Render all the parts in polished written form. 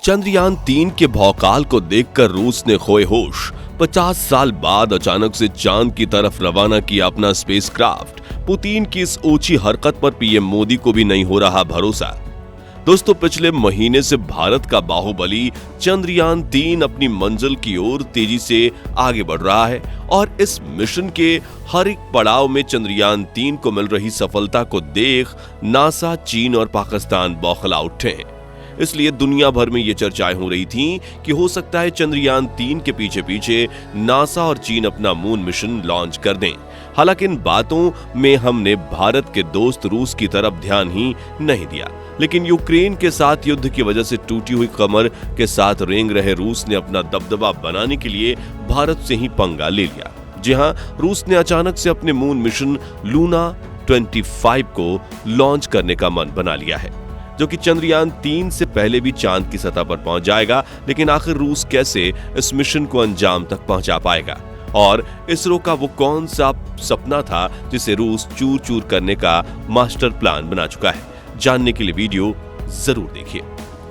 चंद्रयान-3 के भौकाल को देखकर रूस ने खोए होश। 50 साल बाद अचानक से चांद की तरफ रवाना किया अपना स्पेसक्राफ्ट। पुतिन की इस ऊंची हरकत पर पीएम मोदी को भी नहीं हो रहा भरोसा। दोस्तों, पिछले महीने से भारत का बाहुबली चंद्रयान-3 अपनी मंजिल की ओर तेजी से आगे बढ़ रहा है और इस मिशन के हर एक पड़ाव में चंद्रयान-3 को मिल रही सफलता को देख नासा, चीन और पाकिस्तान बौखला उठे हैं। इसलिए दुनिया भर में ये चर्चाएं हो रही थीं कि हो सकता है चंद्रयान-3 के पीछे पीछे नासा और चीन अपना मून मिशन लॉन्च कर दें। हालांकि इन बातों में हमने भारत के दोस्त रूस की तरफ ध्यान ही नहीं दिया, लेकिन यूक्रेन के साथ युद्ध की वजह से टूटी हुई कमर के साथ रेंग रहे रूस ने अपना दबदबा बनाने के लिए भारत से ही पंगा ले लिया। जी हां, रूस ने अचानक से अपने मून मिशन लूना 25 को लॉन्च करने का मन बना लिया है, जो कि चंद्रयान-3 से पहले भी चांद की सतह पर पहुंच जाएगा। लेकिन आखिर रूस कैसे इस मिशन को अंजाम तक पहुंचा पाएगा और इसरो का वो कौन सा सपना था जिसे रूस चूर चूर करने का मास्टर प्लान बना चुका है? जानने के लिए वीडियो जरूर देखिए।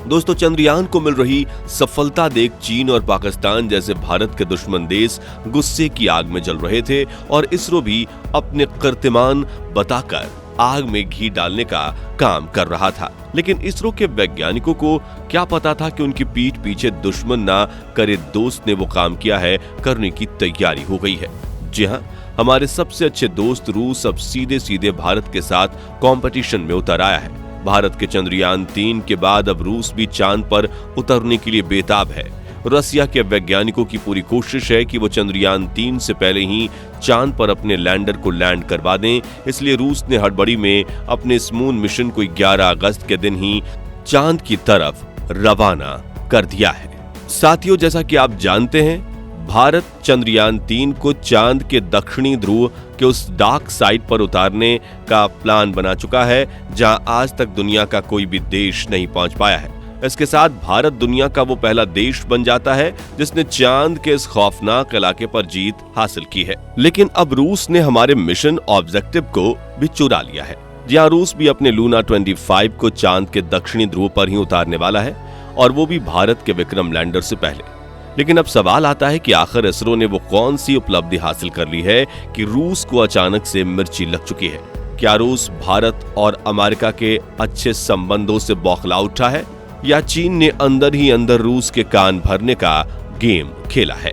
दोस्तों, चंद्रयान को मिल रही सफलता देख चीन और पाकिस्तान जैसे भारत के दुश्मन देश गुस्से की आग में जल रहे थे और इसरो भी अपने कीर्तिमान बताकर आग में घी डालने का काम कर रहा था। लेकिन इसरो के वैज्ञानिकों को क्या पता था कि उनकी पीठ पीछे दुश्मन ना करे दोस्त ने वो काम किया है, करने की तैयारी हो गई है। जी हाँ, हमारे सबसे अच्छे दोस्त रूस अब सीधे सीधे भारत के साथ कंपटीशन में उतर आया है। भारत के चंद्रयान-3 के बाद अब रूस भी चांद पर उतरने के लिए बेताब है। रसिया के वैज्ञानिकों की पूरी कोशिश है कि वो चंद्रयान-3 से पहले ही चांद पर अपने लैंडर को लैंड करवा दें। इसलिए रूस ने हड़बड़ी में अपने इस मून मिशन को 11 अगस्त के दिन ही चांद की तरफ रवाना कर दिया है। साथियों, जैसा कि आप जानते हैं, भारत चंद्रयान-3 को चांद के दक्षिणी ध्रुव के उस डार्क साइड पर उतारने का प्लान बना चुका है, जहां आज तक दुनिया का कोई भी देश नहीं पहुंच पाया है। इसके साथ भारत दुनिया का वो पहला देश बन जाता है जिसने चांद के इस खौफनाक इलाके पर जीत हासिल की है। लेकिन अब रूस ने हमारे मिशन ऑब्जेक्टिव को भी चुरा लिया है। जहां रूस भी अपने लूना 25 को चांद के दक्षिणी ध्रुव पर ही उतारने वाला है, और वो भी भारत के विक्रम लैंडर से पहले। लेकिन अब सवाल आता है कि आखिर इसरो ने वो कौन सी उपलब्धि हासिल कर ली है कि रूस को अचानक से मिर्ची लग चुकी है? क्या रूस भारत और अमेरिका के अच्छे संबंधों से बौखला उठा है, या चीन ने अंदर ही अंदर रूस के कान भरने का गेम खेला है?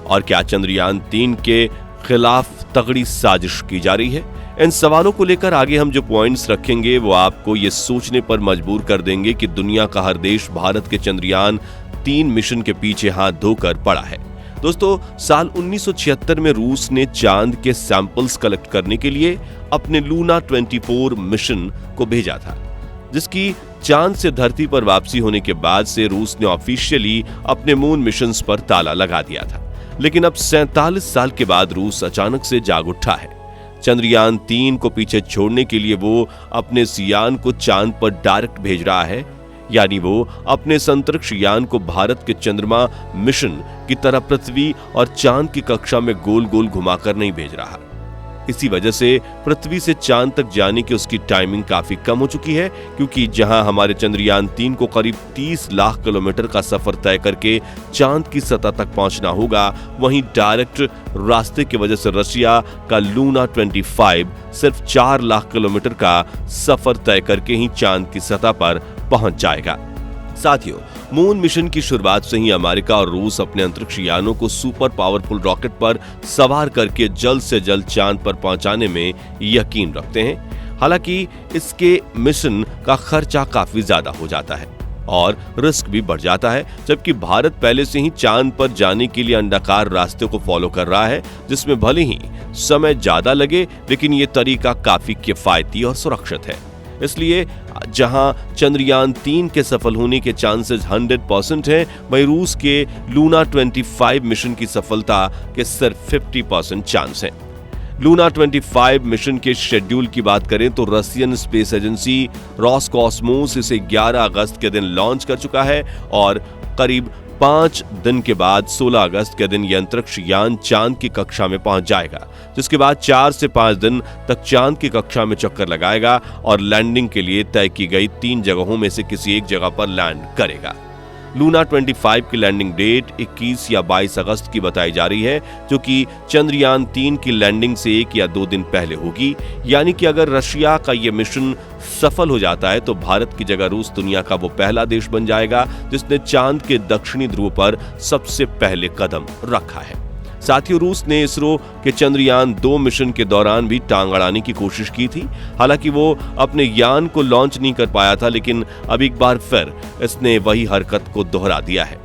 और क्या चंद्रयान-3 के खिलाफ तगड़ी साजिश की जा रही है? इन सवालों को लेकर आगे हम जो पॉइंट्स रखेंगे वो आपको ये सोचने पर मजबूर कर देंगे कि दुनिया का हर देश भारत के चंद्रयान-3 मिशन के पीछे हाथ धोकर पड़ा है। दोस्तों, साल 1976 में रूस ने चांद के सैंपल्स कलेक्ट करने के लिए अपने लूना 24 मिशन को भेजा था, जिसकी चांद से धरती पर वापसी होने के बाद से रूस ने ऑफिशियली अपने मून मिशंस पर ताला लगा दिया था। लेकिन अब 47 साल के बाद रूस अचानक से जाग उठा है। चंद्रयान-3 को पीछे छोड़ने के लिए वो अपने इस यान को चांद पर डायरेक्ट भेज रहा है, यानी वो अपने अंतरिक्ष यान को भारत के चंद्रमा मिशन की तरह पृथ्वी और चांद की कक्षा में गोल गोल घुमाकर नहीं भेज रहा। इसी वजह से पृथ्वी से चांद तक जाने की उसकी टाइमिंग काफी कम हो चुकी है, क्योंकि जहां हमारे चंद्रयान-3 को करीब 30 लाख किलोमीटर का सफर तय करके चांद की सतह तक पहुंचना होगा, वहीं डायरेक्ट रास्ते की वजह से रशिया का लूना 25 सिर्फ 4 लाख किलोमीटर का सफर तय करके ही चांद की सतह पर पहुंच जाएगा। साथियों, मून मिशन की शुरुआत से ही अमेरिका और रूस अपने अंतरिक्ष यानों को सुपर पावरफुल रॉकेट पर सवार करके जल्द से जल्द चांद पर पहुंचाने में यकीन रखते हैं। हालांकि इसके मिशन का खर्चा काफी ज्यादा हो जाता है और रिस्क भी बढ़ जाता है, जबकि भारत पहले से ही चांद पर जाने के लिए अंडाकार रास्ते को फॉलो कर रहा है, जिसमें भले ही समय ज्यादा लगे, लेकिन ये तरीका काफी किफायती और सुरक्षित है। इसलिए जहां चंद्रयान-3 के सफल होने के चांसेस 100% हैं, वहीं रूस के लूना 25 मिशन की सफलता के सिर्फ 50% चांस हैं। लूना 25 मिशन के शेड्यूल की बात करें तो रशियन स्पेस एजेंसी रॉसकॉस्मोस इसे 11 अगस्त के दिन लॉन्च कर चुका है और करीब 5 दिन के बाद 16 अगस्त के दिन यह अंतरिक्ष यान चांद की कक्षा में पहुंच जाएगा, जिसके बाद 4 से 5 दिन तक चांद की कक्षा में चक्कर लगाएगा और लैंडिंग के लिए तय की गई 3 जगहों में से किसी एक जगह पर लैंड करेगा। लूना 25 की लैंडिंग डेट 21 या 22 अगस्त की बताई जा रही है, जो कि चंद्रयान 3 की लैंडिंग से 1 या 2 दिन पहले होगी। यानी कि अगर रशिया का यह मिशन सफल हो जाता है तो भारत की जगह रूस दुनिया का वो पहला देश बन जाएगा जिसने चांद के दक्षिणी ध्रुव पर सबसे पहले कदम रखा है। साथियों, रूस ने इसरो के चंद्रयान 2 मिशन के दौरान भी टांग अड़ाने की कोशिश की थी। हालांकि वो अपने यान को लॉन्च नहीं कर पाया था, लेकिन अब एक बार फिर इसने वही हरकत को दोहरा दिया है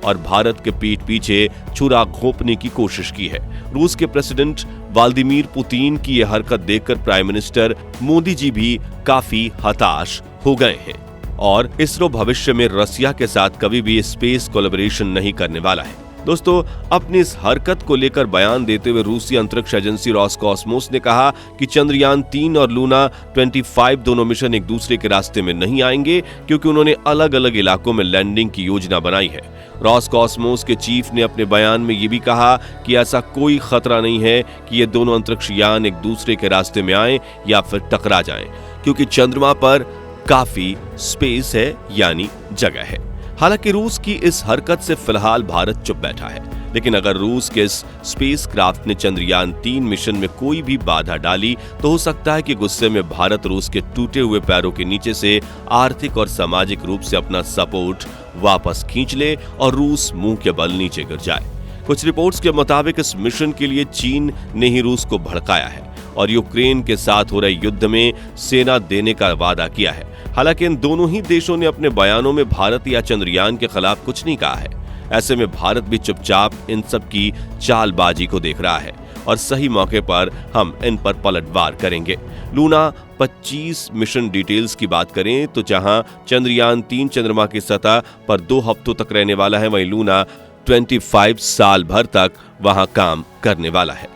और भारत के पीठ पीछे छुरा घोंपने की कोशिश की है। रूस के प्रेसिडेंट व्लादिमीर पुतिन की यह हरकत देखकर प्राइम मिनिस्टर मोदी जी भी काफी हताश हो गए हैं और इसरो भविष्य में रशिया के साथ कभी भी स्पेस कोलैबोरेशन नहीं करने वाला है। दोस्तों, अपनी इस हरकत को लेकर बयान देते हुए रूसी अंतरिक्ष एजेंसी रॉसकॉस्मोस ने कहा कि चंद्रयान 3 और लूना 25 दोनों मिशन एक दूसरे के रास्ते में नहीं आएंगे, क्योंकि उन्होंने अलग अलग इलाकों में लैंडिंग की योजना बनाई है। रॉसकॉस्मोस के चीफ ने अपने बयान में ये भी कहा कि ऐसा कोई खतरा नहीं है कि ये दोनों अंतरिक्ष यान एक दूसरे के रास्ते में आए या फिर टकरा जाएं, क्योंकि चंद्रमा पर काफी स्पेस है, यानी जगह है। हालांकि रूस की इस हरकत से फिलहाल भारत चुप बैठा है, लेकिन अगर रूस के इस स्पेसक्राफ्ट ने चंद्रयान 3 मिशन में कोई भी बाधा डाली तो हो सकता है कि गुस्से में भारत रूस के टूटे हुए पैरों के नीचे से आर्थिक और सामाजिक रूप से अपना सपोर्ट वापस खींच ले और रूस मुंह के बल नीचे गिर जाए। कुछ रिपोर्ट्स के मुताबिक इस मिशन के लिए चीन ने ही रूस को भड़काया है और यूक्रेन के साथ हो रहे युद्ध में सेना देने का वादा किया है। हालांकि इन दोनों ही देशों ने अपने बयानों में भारत या चंद्रयान के खिलाफ कुछ नहीं कहा है। ऐसे में भारत भी चुपचाप इन सब की चालबाजी को देख रहा है और सही मौके पर हम इन पर पलटवार करेंगे। लूना 25 मिशन डिटेल्स की बात करें तो जहां चंद्रयान 3 चंद्रमा की सतह पर 2 हफ्तों तक रहने वाला है, वहीं लूना 25 साल भर तक वहां काम करने वाला है।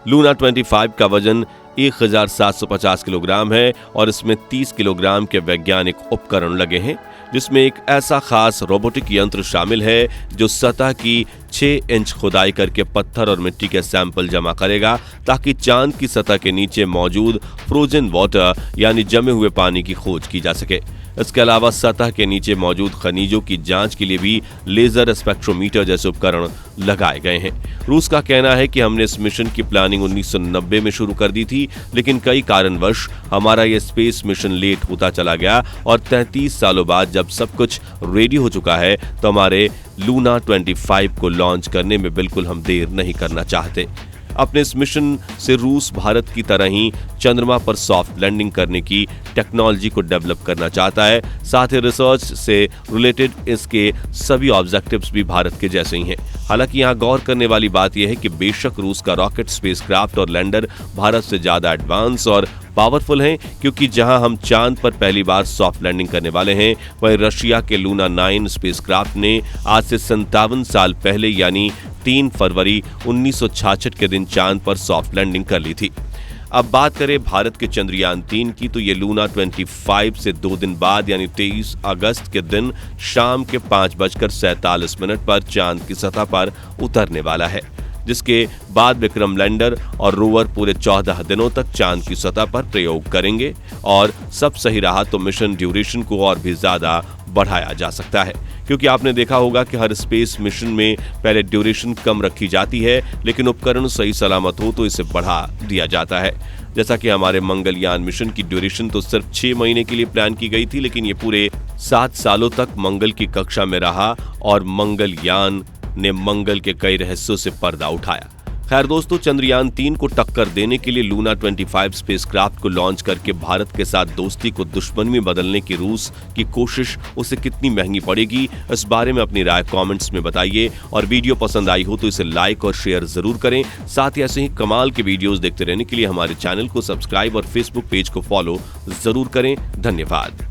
लूना 25 का वजन 1750 किलोग्राम है और इसमें 30 किलोग्राम के वैज्ञानिक उपकरण लगे हैं, जिसमें एक ऐसा खास रोबोटिक यंत्र शामिल है जो सतह की 6 इंच खुदाई करके पत्थर और मिट्टी के सैंपल जमा करेगा ताकि चांद की सतह के नीचे मौजूद फ्रोजन वाटर यानी जमे हुए पानी की खोज की जा सके। इसके अलावा सतह के नीचे मौजूद खनिजों की जांच के लिए भी लेजर स्पेक्ट्रोमीटर जैसे उपकरण लगाए गए हैं। रूस का कहना है कि हमने इस मिशन की प्लानिंग 1990 में शुरू कर दी थी, लेकिन कई कारणवश हमारा यह स्पेस मिशन लेट होता चला गया और 33 सालों बाद जब सब कुछ रेडी हो चुका है तो हमारे लूना 25 को लॉन्च करने में बिल्कुल हम देर नहीं करना चाहते। अपने इस मिशन से रूस भारत की तरह ही चंद्रमा पर सॉफ्ट लैंडिंग करने की टेक्नोलॉजी को डेवलप करना चाहता है। साथ ही रिसर्च से रिलेटेड इसके सभी ऑब्जेक्टिव्स भी भारत के जैसे ही हैं। हालांकि यहाँ गौर करने वाली बात यह है कि बेशक रूस का रॉकेट, स्पेसक्राफ्ट और लैंडर भारत से ज्यादा एडवांस और पावरफुल हैं, क्योंकि जहां हम चांद पर पहली बार सॉफ्ट लैंडिंग करने वाले हैं, वहीं रशिया के लूना 9 स्पेसक्राफ्ट ने आज से 57 साल पहले यानी 3 फरवरी 1966 के दिन चांद पर सॉफ्ट लैंडिंग कर ली थी। अब बात करें भारत के चंद्रयान 3 की, तो ये लूना 25 से 2 दिन बाद यानी 23 अगस्त के दिन शाम के 5:47 पर चांद की सतह पर उतरने वाला है, जिसके बाद विक्रम लैंडर और रोवर पूरे 14 दिनों तक चांद की सतह पर प्रयोग करेंगे और सब सही रहा तो मिशन ड्यूरेशन को और भी ज्यादा बढ़ाया जा सकता है, क्योंकि आपने देखा होगा कि हर स्पेस मिशन में पहले ड्यूरेशन कम रखी जाती है, लेकिन उपकरण सही सलामत हो तो इसे बढ़ा दिया जाता है। जैसा कि हमारे मंगलयान मिशन की ड्यूरेशन तो सिर्फ 6 महीने के लिए प्लान की गई थी, लेकिन ये पूरे 7 सालों तक मंगल की कक्षा में रहा और मंगलयान ने मंगल के कई रहस्यों से पर्दा उठाया। खैर दोस्तों, चंद्रयान 3 को टक्कर देने के लिए लूना 25 स्पेसक्राफ्ट को लॉन्च करके भारत के साथ दोस्ती को दुश्मनी में बदलने की रूस की कोशिश उसे कितनी महंगी पड़ेगी, इस बारे में अपनी राय कमेंट्स में बताइए और वीडियो पसंद आई हो तो इसे लाइक और शेयर जरूर करें। साथ ही ऐसे ही कमाल के वीडियोस देखते रहने के लिए हमारे चैनल को सब्सक्राइब और फेसबुक पेज को फॉलो जरूर करें। धन्यवाद।